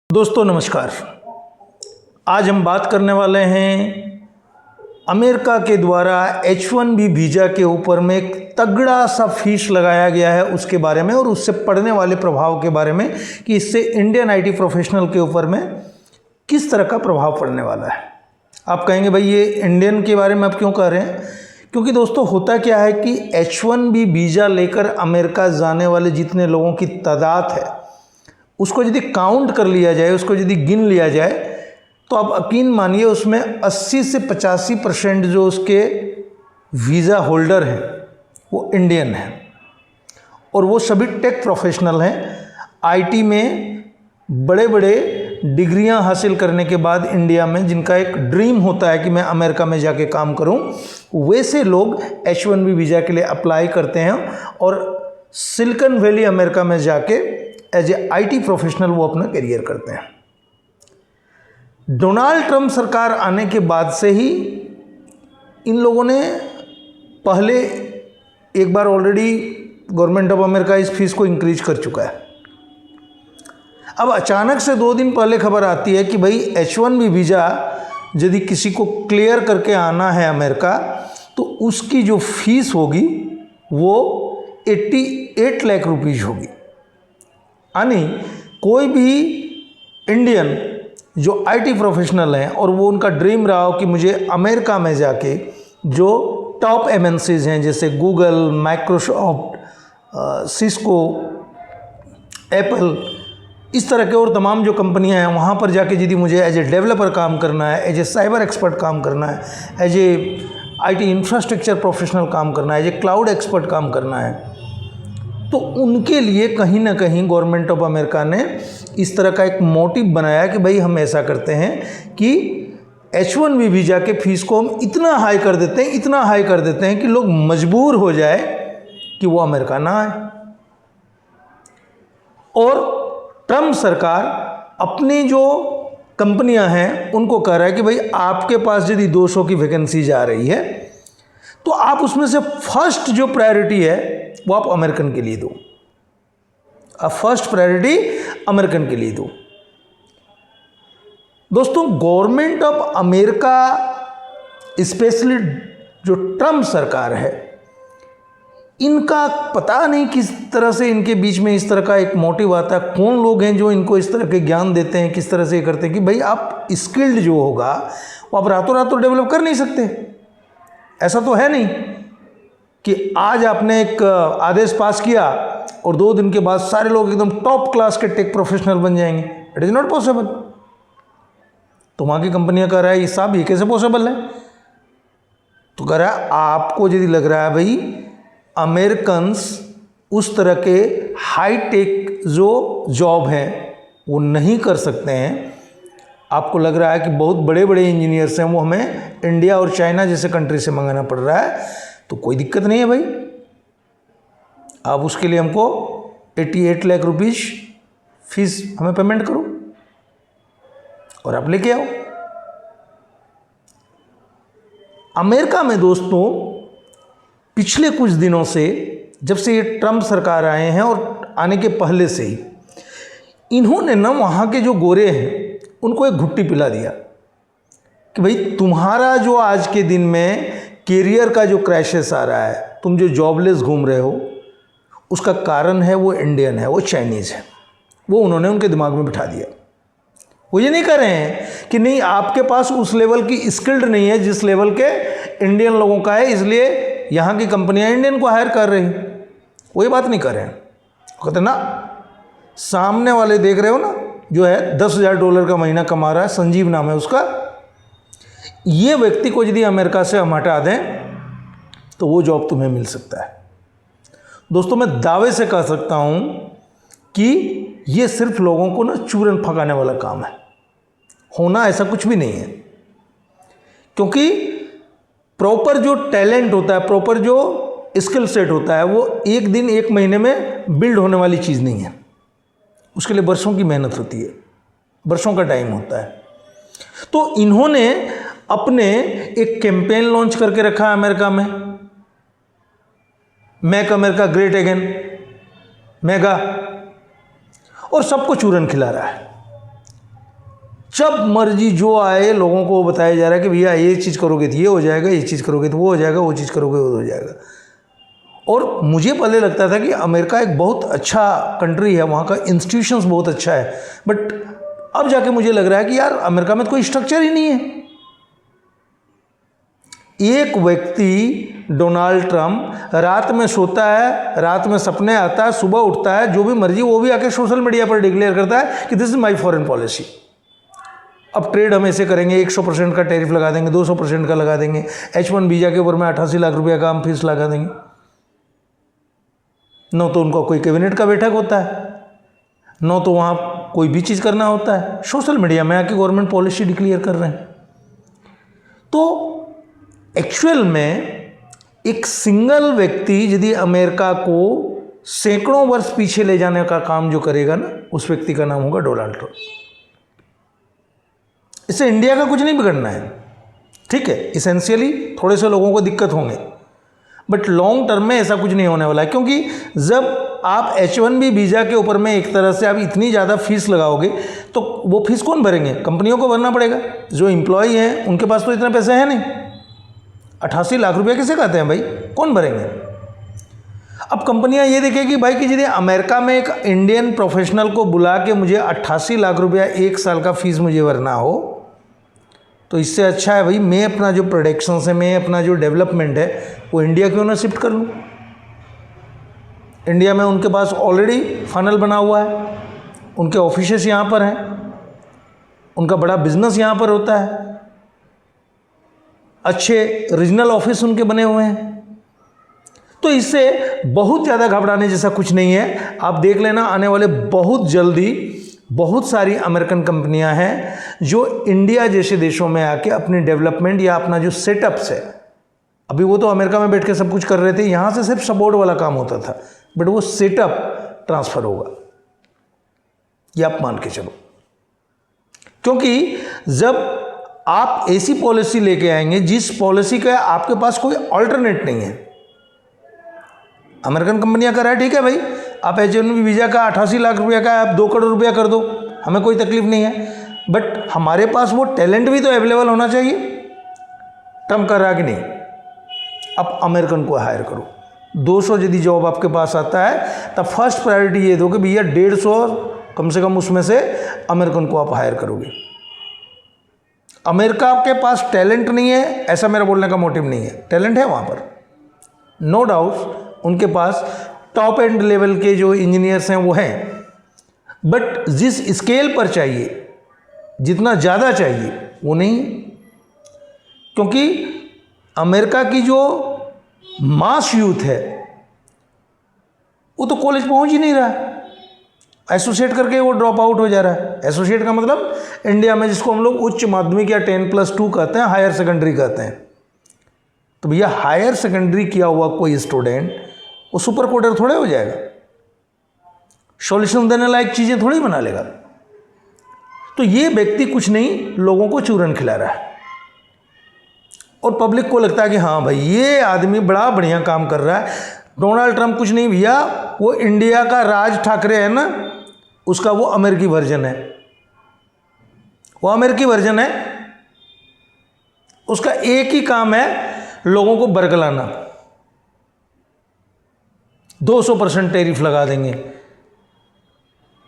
दोस्तों नमस्कार। आज हम बात करने वाले हैं अमेरिका के द्वारा H1B वीज़ा के ऊपर में एक तगड़ा सा फीस लगाया गया है उसके बारे में और उससे पड़ने वाले प्रभाव के बारे में कि इससे इंडियन आईटी प्रोफेशनल के ऊपर में किस तरह का प्रभाव पड़ने वाला है। आप कहेंगे भाई ये इंडियन के बारे में आप क्यों कह रहे हैं? क्योंकि दोस्तों होता क्या है कि H1B वीज़ा लेकर अमेरिका जाने वाले जितने लोगों की तादाद है उसको यदि काउंट कर लिया जाए, उसको यदि गिन लिया जाए तो आप यकीन मानिए उसमें 80 से 85% जो उसके वीज़ा होल्डर हैं वो इंडियन हैं और वो सभी टेक प्रोफेशनल हैं। आईटी में बड़े बड़े डिग्रियां हासिल करने के बाद इंडिया में जिनका एक ड्रीम होता है कि मैं अमेरिका में जाके काम करूं, वैसे लोग H1B वीज़ा के लिए अप्लाई करते हैं और सिलिकॉन वैली अमेरिका में जाके एज ए आईटी प्रोफेशनल वो अपना करियर करते हैं। डोनाल्ड ट्रंप सरकार आने के बाद से ही इन लोगों ने पहले एक बार ऑलरेडी गवर्नमेंट ऑफ अमेरिका इस फीस को इंक्रीज कर चुका है। अब अचानक से 2 दिन पहले खबर आती है कि भाई H1B वीज़ा यदि किसी को क्लियर करके आना है अमेरिका तो उसकी जो फीस होगी वो 88 लाख रुपीज़ होगी। यानी कोई भी इंडियन जो आईटी प्रोफेशनल हैं और वो उनका ड्रीम रहा हो कि मुझे अमेरिका में जाके जो टॉप एमएनसीज हैं जैसे गूगल, माइक्रोसॉफ्ट, सिस्को, एप्पल, इस तरह के और तमाम जो कंपनियां हैं वहाँ पर जाके यदि मुझे एज ए डेवलपर काम करना है, एज ए साइबर एक्सपर्ट काम करना है, as a IT infrastructure professional काम करना है, एज ए क्लाउड एक्सपर्ट काम करना है, तो उनके लिए कहीं ना कहीं गवर्नमेंट ऑफ अमेरिका ने इस तरह का एक मोटिव बनाया कि भाई हम ऐसा करते हैं कि H1B वीज़ा के फीस को हम इतना हाई कर देते हैं, इतना हाई कर देते हैं कि लोग मजबूर हो जाए कि वो अमेरिका ना आए। और ट्रंप सरकार अपनी जो कंपनियां हैं उनको कह रहा है कि भाई आपके पास यदि 200 की वैकेंसी जा रही है तो आप उसमें से फर्स्ट जो प्रायोरिटी है वो आप अमेरिकन के लिए दो। अब फर्स्ट प्रायोरिटी अमेरिकन के लिए दो। दोस्तों गवर्नमेंट ऑफ अमेरिका स्पेशली जो ट्रंप सरकार है इनका पता नहीं किस तरह से इनके बीच में इस तरह का एक मोटिव आता है। कौन लोग हैं जो इनको इस तरह के ज्ञान देते हैं, किस तरह से ये करते हैं कि भाई आप स्किल्ड जो होगा वो आप रातों रात तो डेवलप कर नहीं सकते। ऐसा तो है नहीं कि आज आपने एक आदेश पास किया और 2 दिन के बाद सारे लोग एकदम टॉप क्लास के टेक प्रोफेशनल बन जाएंगे। It is not possible. तो वहाँ की कंपनियां कह रहा है ये साहब ये कैसे पॉसिबल है? तो कह रहा है आपको यदि लग रहा है भाई अमेरिकन्स उस तरह के हाई टेक जो जॉब हैं वो नहीं कर सकते हैं, आपको लग रहा है कि बहुत बड़े बड़े इंजीनियर्स हैं वो हमें इंडिया और चाइना जैसे कंट्री से मंगाना पड़ रहा है, तो कोई दिक्कत नहीं है भाई, आप उसके लिए हमको 88 लाख रुपीज़ फीस हमें पेमेंट करो और आप लेके आओ। अमेरिका में दोस्तों पिछले कुछ दिनों से जब से ये ट्रंप सरकार आए हैं और आने के पहले से ही इन्होंने ना वहाँ के जो गोरे हैं उनको एक घुट्टी पिला दिया कि भाई तुम्हारा जो आज के दिन में कैरियर का जो क्रैशेस आ रहा है, तुम जो जॉबलेस घूम रहे हो, उसका कारण है वो इंडियन है, वो चाइनीज़ है। वो उन्होंने उनके दिमाग में बिठा दिया। वो ये नहीं कह रहे हैं कि नहीं आपके पास उस लेवल की स्किल्ड नहीं है जिस लेवल के इंडियन लोगों का है, इसलिए यहाँ की कंपनियाँ इंडियन को हायर कर रही। वो ये बात नहीं कर रहे हैं। कहते ना सामने वाले देख रहे हो ना जो है $10,000 का महीना कमा रहा है, संजीव नाम है उसका, ये व्यक्ति को यदि अमेरिका से हम हटा दें तो वो जॉब तुम्हें मिल सकता है। दोस्तों मैं दावे से कह सकता हूं कि ये सिर्फ लोगों को ना चूरन फकाने वाला काम है, होना ऐसा कुछ भी नहीं है। क्योंकि प्रॉपर जो टैलेंट होता है, प्रॉपर जो स्किल सेट होता है वो एक दिन एक महीने में बिल्ड होने वाली चीज़ नहीं है। उसके लिए वर्षों की मेहनत होती है, वर्षों का टाइम होता है। तो इन्होंने अपने एक कैंपेन लॉन्च करके रखा है अमेरिका में, make America great again, mega, और सबको चूरन खिला रहा है। जब मर्जी जो आए लोगों को बताया जा रहा है कि भैया ये चीज़ करोगे तो ये हो जाएगा, ये चीज़ करोगे तो वो हो जाएगा, वो चीज़ करोगे वो हो जाएगा। और मुझे पहले लगता था कि अमेरिका एक बहुत अच्छा कंट्री है, वहाँ का इंस्टीट्यूशंस बहुत अच्छा है, बट अब जाके मुझे लग रहा है कि यार अमेरिका में तो कोई स्ट्रक्चर ही नहीं है। एक व्यक्ति डोनाल्ड ट्रंप रात में सोता है, रात में सपने आता है, सुबह उठता है, जो भी मर्जी वो भी आके सोशल मीडिया पर डिक्लेयर करता है कि this is my foreign policy. अब ट्रेड हम ऐसे करेंगे, 100% का टैरिफ लगा देंगे, 200% का लगा देंगे, H1 वीज़ा के ऊपर में 88 लाख रुपया का हम फीस लगा देंगे। न तो उनका कोई कैबिनेट का बैठक होता है, न तो वहाँ कोई भी चीज़ करना होता है, सोशल मीडिया में आके गवर्नमेंट पॉलिसी डिक्लेयर कर रहे हैं। तो एक्चुअल में एक सिंगल व्यक्ति यदि अमेरिका को सैकड़ों वर्ष पीछे ले जाने का काम जो करेगा ना, उस व्यक्ति का नाम होगा डोनाल्ड ट्रंप। इससे इंडिया का कुछ नहीं बिगड़ना है, ठीक है, इसेंशियली थोड़े से लोगों को दिक्कत होंगे, बट लॉन्ग टर्म में ऐसा कुछ नहीं होने वाला है। क्योंकि जब आप H1B वीज़ा के ऊपर में एक तरह से आप इतनी ज़्यादा फीस लगाओगे तो वो फीस कौन भरेंगे? कंपनियों को भरना पड़ेगा। जो एम्प्लॉय हैं उनके पास तो इतना पैसा है नहीं। 88 लाख रुपया किसे कहते हैं भाई, कौन भरेंगे? अब कंपनियां ये देखेगी भाई कि यदि अमेरिका में एक इंडियन प्रोफेशनल को बुला के मुझे 88 लाख रुपया एक साल का फीस मुझे भरना हो, तो इससे अच्छा है भाई मैं अपना जो प्रोडक्शन है, मैं अपना जो डेवलपमेंट है वो इंडिया क्यों ना शिफ्ट कर लूँ। इंडिया में उनके पास ऑलरेडी फनल बना हुआ है, उनके ऑफिसेस यहाँ पर हैं, उनका बड़ा बिजनेस यहाँ पर होता है, अच्छे रीजनल ऑफिस उनके बने हुए हैं। तो इससे बहुत ज़्यादा घबराने जैसा कुछ नहीं है। आप देख लेना आने वाले बहुत जल्दी बहुत सारी अमेरिकन कंपनियां हैं जो इंडिया जैसे देशों में आके अपनी डेवलपमेंट या अपना जो सेटअप्स है, अभी वो तो अमेरिका में बैठ के सब कुछ कर रहे थे, यहाँ से सिर्फ सपोर्ट वाला काम होता था, बट वो सेटअप ट्रांसफ़र होगा, ये आप मान के चलो। क्योंकि जब आप ऐसी पॉलिसी लेके आएंगे जिस पॉलिसी का आपके पास कोई अल्टरनेट नहीं है। अमेरिकन कंपनियां कर रहा है, ठीक है भाई, आप H1B वीज़ा का 88 लाख रुपया का आप 2 करोड़ रुपया कर दो, हमें कोई तकलीफ नहीं है, बट हमारे पास वो टैलेंट भी तो अवेलेबल होना चाहिए। ट्रम्प कर रहा कि नहीं, आप अमेरिकन को हायर करो। 200 यदि जॉब आपके पास आता है तब फर्स्ट प्रायोरिटी ये दो कि भैया 150 कम से कम उसमें से अमेरिकन को आप हायर करोगे। अमेरिका के पास टैलेंट नहीं है ऐसा मेरा बोलने का मोटिव नहीं है, टैलेंट है वहाँ पर, नो डाउट उनके पास टॉप एंड लेवल के जो इंजीनियर्स हैं वो हैं, बट जिस स्केल पर चाहिए, जितना ज़्यादा चाहिए वो नहीं। क्योंकि अमेरिका की जो मास यूथ है वो तो कॉलेज पहुंच ही नहीं रहा, एसोसिएट करके वो ड्रॉप आउट हो जा रहा है। एसोसिएट का मतलब इंडिया में जिसको हम लोग उच्च माध्यमिक या 10+2 कहते हैं, हायर सेकेंडरी कहते हैं। तो भैया हायर सेकेंडरी किया हुआ कोई स्टूडेंट वो सुपर कोडर थोड़े हो जाएगा, सॉल्यूशन देने लायक चीज़ें थोड़ी बना लेगा। तो ये व्यक्ति कुछ नहीं, लोगों को चूरन खिला रहा है और पब्लिक को लगता है कि हाँ भाई ये आदमी बड़ा बढ़िया काम कर रहा है। डोनाल्ड ट्रंप कुछ नहीं भैया, वो इंडिया का राज ठाकरे है ना, उसका वो अमेरिकी वर्जन है, वो अमेरिकी वर्जन है। उसका एक ही काम है लोगों को बरगलाना। 200% टैरिफ लगा देंगे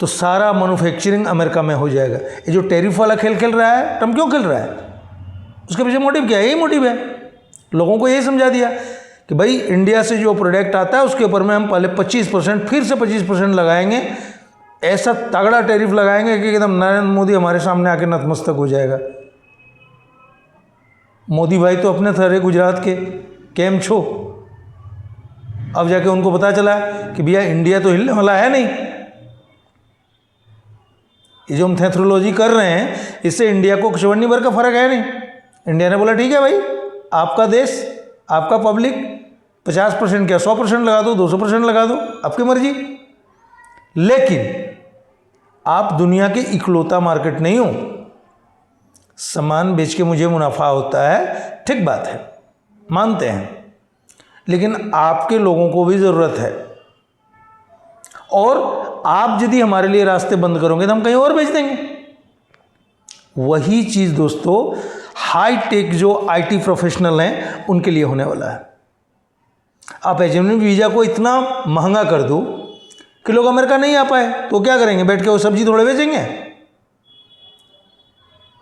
तो सारा मैन्युफैक्चरिंग अमेरिका में हो जाएगा। ये जो टैरिफ वाला खेल खेल रहा है ट्रम्प, क्यों खेल रहा है? उसके पीछे मोटिव क्या है? यही मोटिव है। लोगों को यही समझा दिया कि भाई इंडिया से जो प्रोडक्ट आता है उसके ऊपर में हम पहले 25% फिर से 25% लगाएंगे, ऐसा तगड़ा टैरिफ लगाएंगे कि एकदम नरेंद्र मोदी हमारे सामने आके नतमस्तक हो जाएगा। मोदी भाई तो अपने थे गुजरात के, केम छो। अब जाके उनको पता चला कि भैया इंडिया तो हिलने वाला है नहीं। ये जो हम थैथ्रोलॉजी कर रहे हैं इससे इंडिया को कुछ भर का फर्क है नहीं। इंडिया ने बोला ठीक है भाई, आपका देश, आपका पब्लिक, 50% क्या 100% लगा दो, 200% लगा दो, आपकी मर्जी, लेकिन आप दुनिया के इकलौता मार्केट नहीं हो। सामान बेच के मुझे मुनाफा होता है, ठीक बात है, मानते हैं, लेकिन आपके लोगों को भी ज़रूरत है। और आप यदि हमारे लिए रास्ते बंद करोगे तो हम कहीं और बेच देंगे। वही चीज़ दोस्तों हाई टेक जो आईटी प्रोफेशनल हैं उनके लिए होने वाला है। आप H1B वीज़ा को इतना महंगा कर दो कि लोग अमेरिका नहीं आ पाए तो क्या करेंगे, बैठ के वो सब्जी थोड़े बेचेंगे।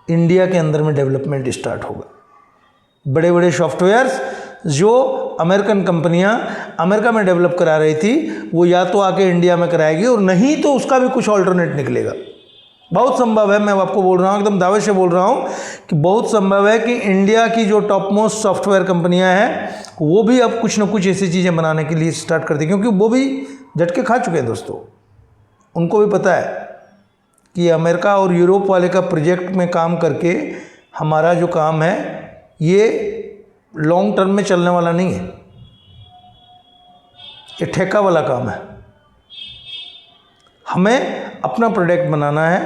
इंडिया के अंदर में डेवलपमेंट स्टार्ट होगा। बड़े बड़े सॉफ्टवेयर्स जो अमेरिकन कंपनियां अमेरिका में डेवलप करा रही थी वो या तो आके इंडिया में कराएगी और नहीं तो उसका भी कुछ ऑल्टरनेट निकलेगा। बहुत संभव है, मैं आपको बोल रहा हूँ, एकदम दावे से बोल रहा हूँ कि बहुत संभव है कि इंडिया की जो टॉप मोस्ट सॉफ्टवेयर कंपनियां हैं वो भी अब कुछ ना कुछ ऐसी चीज़ें बनाने के लिए स्टार्ट कर दी, क्योंकि वो भी झटके खा चुके हैं दोस्तों। उनको भी पता है कि अमेरिका और यूरोप वाले का प्रोजेक्ट में काम करके हमारा जो काम है ये लॉन्ग टर्म में चलने वाला नहीं है, ये ठेका वाला काम है। हमें अपना प्रोडक्ट बनाना है,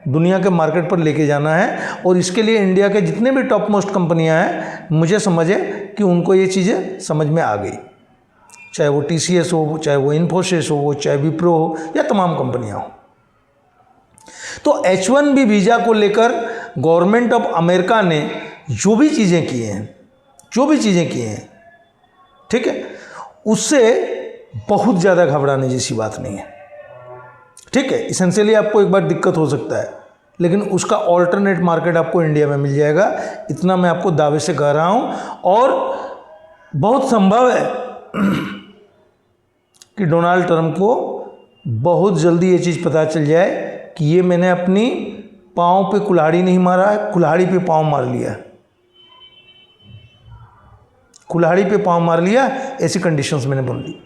दुनिया के मार्केट पर लेके जाना है, और इसके लिए इंडिया के जितने भी टॉप मोस्ट कंपनियां हैं मुझे समझ है कि उनको ये चीज़ें समझ में आ गई, चाहे वो TCS हो, चाहे वो इन्फोसिस हो, चाहे विप्रो हो, या तमाम कंपनियां हो। तो H1B वीज़ा को लेकर गवर्नमेंट ऑफ अमेरिका ने जो भी चीज़ें किए हैं, ठीक है, उससे बहुत ज़्यादा घबराने जैसी बात नहीं है। ठीक है, इसेंशियली आपको एक बार दिक्कत हो सकता है, लेकिन उसका ऑल्टरनेट मार्केट आपको इंडिया में मिल जाएगा, इतना मैं आपको दावे से कह रहा हूँ। और बहुत संभव है कि डोनाल्ड ट्रंप को बहुत जल्दी ये चीज़ पता चल जाए कि ये मैंने अपनी पाँव पे कुल्हाड़ी नहीं मारा है, कुल्हाड़ी पे पाँव मार लिया है, कुल्हाड़ी पे पाँव मार लिया, ऐसी कंडीशंस मैंने बन ली।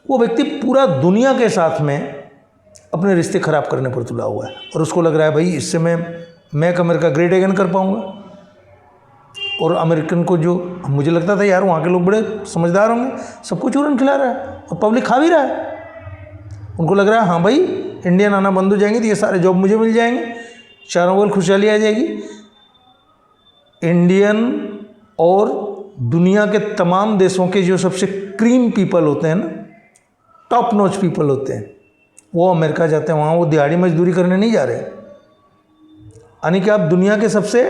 वो व्यक्ति पूरा दुनिया के साथ में अपने रिश्ते खराब करने पर तुला हुआ है और उसको लग रहा है भाई इससे मैं मेक अमेरिका ग्रेट अगेन कर पाऊंगा। और अमेरिकन को जो मुझे लगता था यार वहाँ के लोग बड़े समझदार होंगे, सबको चूरन खिला रहा है और पब्लिक खा भी रहा है। उनको लग रहा है हाँ भाई इंडियन आना बंद हो जाएंगे तो ये सारे जॉब मुझे मिल जाएंगे, चारों ओर खुशहाली आ जाएगी। इंडियन और दुनिया के तमाम देशों के जो सबसे क्रीम पीपल होते हैं ना, टॉप नॉच पीपल होते हैं, वो अमेरिका जाते हैं। वहाँ वो दिहाड़ी मजदूरी करने नहीं जा रहे, यानी कि आप दुनिया के सबसे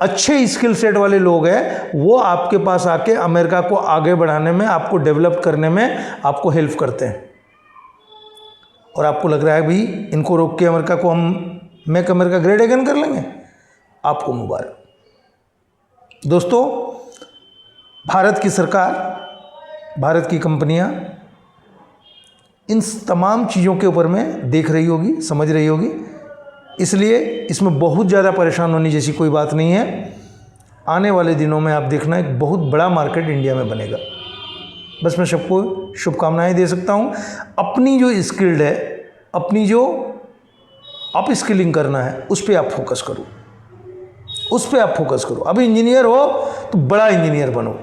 अच्छे स्किल सेट वाले लोग हैं, वो आपके पास आके अमेरिका को आगे बढ़ाने में, आपको डेवलप करने में आपको हेल्प करते हैं। और आपको लग रहा है भाई इनको रोक के अमेरिका को हम मेक अमेरिका ग्रेट अगेन कर लेंगे, आपको मुबारक। दोस्तों, भारत की सरकार, भारत की कंपनियां इन तमाम चीज़ों के ऊपर में देख रही होगी, समझ रही होगी, इसलिए इसमें बहुत ज़्यादा परेशान होने जैसी कोई बात नहीं है। आने वाले दिनों में आप देखना एक बहुत बड़ा मार्केट इंडिया में बनेगा। बस मैं सबको शुभकामनाएं दे सकता हूँ। अपनी जो स्किल्ड है, अपनी जो अप स्किलिंग करना है, उस पर आप फोकस करो, उस पर आप फोकस करो। अभी इंजीनियर हो तो बड़ा इंजीनियर बनो,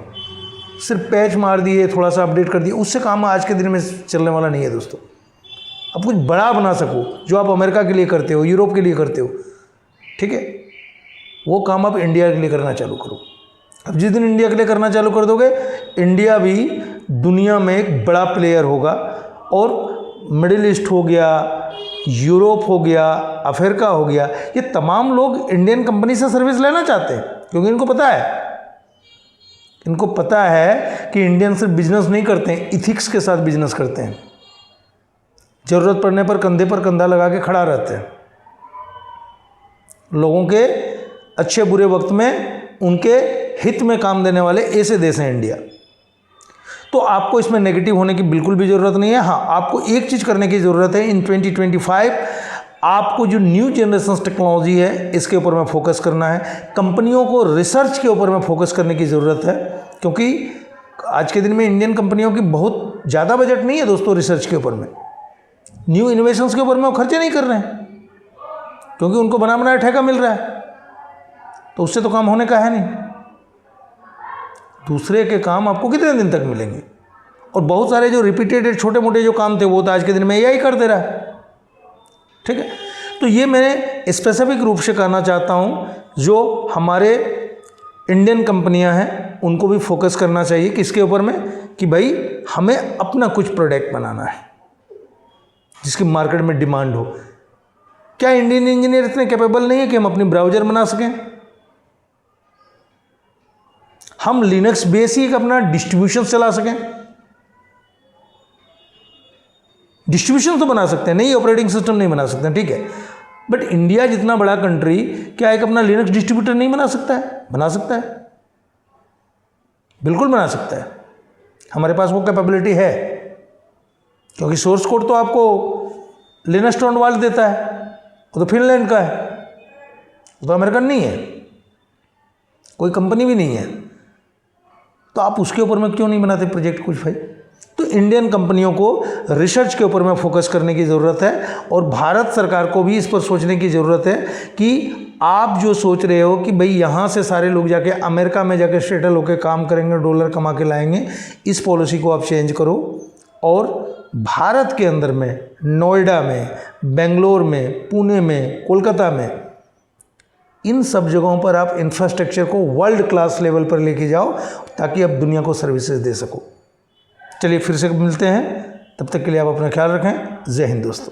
सिर्फ पैच मार दिए, थोड़ा सा अपडेट कर दिए, उससे काम आज के दिन में चलने वाला नहीं है दोस्तों। अब कुछ बड़ा बना सको, जो आप अमेरिका के लिए करते हो, यूरोप के लिए करते हो, ठीक है, वो काम आप इंडिया के लिए करना चालू करो। अब जिस दिन इंडिया के लिए करना चालू कर दोगे, इंडिया भी दुनिया में एक बड़ा प्लेयर होगा। और मिडिल ईस्ट हो गया, यूरोप हो गया, अफ्रीका हो गया, ये तमाम लोग इंडियन कंपनी से सर्विस लेना चाहते हैं, क्योंकि इनको पता है कि इंडियन सिर्फ बिजनेस नहीं करते हैं, इथिक्स के साथ बिजनेस करते हैं। ज़रूरत पड़ने पर कंधे पर कंधा लगा के खड़ा रहते हैं। लोगों के अच्छे बुरे वक्त में उनके हित में काम देने वाले ऐसे देश हैं इंडिया। तो आपको इसमें नेगेटिव होने की बिल्कुल भी ज़रूरत नहीं है। हाँ, आपको एक चीज़ करने की ज़रूरत है, इन 2025 आपको जो न्यू जनरेशन टेक्नोलॉजी है इसके ऊपर में फोकस करना है। कंपनियों को रिसर्च के ऊपर में फोकस करने की ज़रूरत है, क्योंकि आज के दिन में इंडियन कंपनियों की बहुत ज़्यादा बजट नहीं है दोस्तों रिसर्च के ऊपर में, न्यू इनोवेशंस के ऊपर में वो खर्चे नहीं कर रहे हैं, क्योंकि उनको बना बनाया ठेका मिल रहा है, तो उससे तो काम होने का है नहीं। दूसरे के काम आपको कितने दिन तक मिलेंगे? और बहुत सारे जो रिपीटेड छोटे मोटे जो काम थे वो तो आज के दिन में AI कर दे रहा है, ठीक है। तो ये मैं स्पेसिफिक रूप से कहना चाहता हूँ, जो हमारे इंडियन कंपनियां हैं उनको भी फोकस करना चाहिए किसके ऊपर में, कि भाई हमें अपना कुछ प्रोडक्ट बनाना है जिसकी मार्केट में डिमांड हो। क्या इंडियन इंजीनियर इतने कैपेबल नहीं है कि हम अपनी ब्राउज़र बना सकें? हम लिनक्स बेस ही एक अपना डिस्ट्रीब्यूशन चला सकें? डिस्ट्रीब्यूशन तो बना सकते हैं, नहीं ऑपरेटिंग सिस्टम नहीं बना सकते हैं, ठीक है, बट इंडिया जितना बड़ा कंट्री क्या एक अपना लिनक्स डिस्ट्रीब्यूटर नहीं बना सकता है? बना सकता है, बिल्कुल बना सकता है। हमारे पास वो कैपेबिलिटी है, क्योंकि सोर्स कोड तो आपको लिनस टॉर्नवाल्ड्स देता है, वो तो फिनलैंड का है, वो तो अमेरिकन नहीं है, कोई कंपनी भी नहीं है, तो आप उसके ऊपर में क्यों नहीं बनाते प्रोजेक्ट कुछ भाई? तो इंडियन कंपनियों को रिसर्च के ऊपर में फोकस करने की ज़रूरत है, और भारत सरकार को भी इस पर सोचने की ज़रूरत है कि आप जो सोच रहे हो कि भाई यहाँ से सारे लोग जाके अमेरिका में जाके सेटल होकर काम करेंगे, डॉलर कमा के लाएंगे, इस पॉलिसी को आप चेंज करो और भारत के अंदर में, नोएडा में, बेंगलोर में, पुणे में, कोलकाता में, इन सब जगहों पर आप इंफ्रास्ट्रक्चर को वर्ल्ड क्लास लेवल पर लेके जाओ, ताकि आप दुनिया को सर्विसेज दे सको। चलिए फिर से मिलते हैं, तब तक के लिए आप अपना ख्याल रखें। जय हिंद दोस्तों।